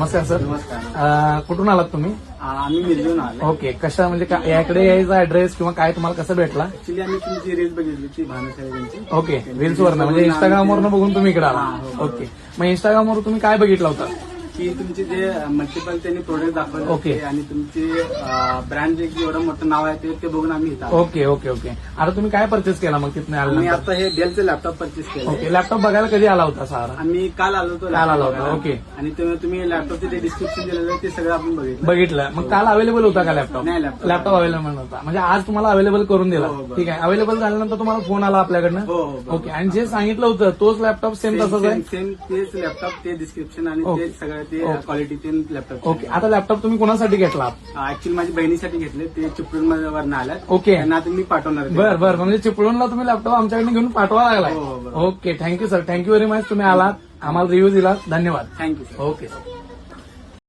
नमस्कार सर. नमस्कार. कुठून आलात तुम्ही? आम्ही मिरजून आलो. ओके. कशा म्हणजे याकडे यायचा ऍड्रेस किंवा काय तुम्हाला कसं भेटला? ऍक्च्युली आम्ही तुमची रील्स बघितली ती भानुशालीची. ओके. रील्स वरनं म्हणजे इंस्टाग्रामवरनं बघून तुम्ही इकडे आला. हा, हो. ओके. मग इंस्टाग्रामवर तुम्ही काय बघितलं होतं? की तुमचे जे मल्टिपल त्यांनी प्रोडक्ट दाखवले ओके. होते आणि तुमची ब्रँड जे एवढं मोठं नाव आहे ते बघून आम्ही इथं आलो. Okay okay okay. आता तुम्ही काय परचेस केला मग तिथनं आम्ही आल्यानंतर? आता हे डेलचं लॅपटॉप परचेस केलं. ओके. लॅपटॉप बघायला कधी आला होता सहारा? आम्ही काल आलो होतो. काल आला होता, बघायला. ओके. आणि तुम्ही लॅपटॉपचे जे डिस्क्रिप्शन दिलेलं आहे ते सगळं आपण बघितलं. बघितलं. मग काल अवेलेबल होता का लॅपटॉप? नाही, लॅपटॉप लॅपटॉप अवेलेबल नव्हता. म्हणजे आज तुम्हाला अवेलेबल करून दिला. हो, बरोबर. ठीक आहे. अवेलेबल झाल्यानंतर तुम्हाला फोन आला आपल्याकडनं? हो, हो, बरोबर. ओके. आणि जे सांगितलं होतं तोच लॅपटॉप सेम तसंच आहे? सेम तेच लॅपटॉप ते डिस्क्रिप्शन आणि ओके. ते सगळं ते ओके. क्वालिटी ते लॅपटॉप. ओके. आता लॅपटॉप तुम्ही कोणासाठी घेतला? ऍक्च्युली माझ्या बहिणीसाठी घेतले ते चिपळूण आल्यात. ओके. त्यांना आता मी पाठवणार आहे. बर बर. म्हणजे चिपळूणला तुम्ही लॅपटॉप आमच्याकडे घेऊन पाठवा लागलाय. हो, बरोबर. Okay. Thank you sir. Thank you very much. तुम्ही आलात, आम्हाला रिव्ह्यू दिलात. धन्यवाद. Thank you sir. Okay sir.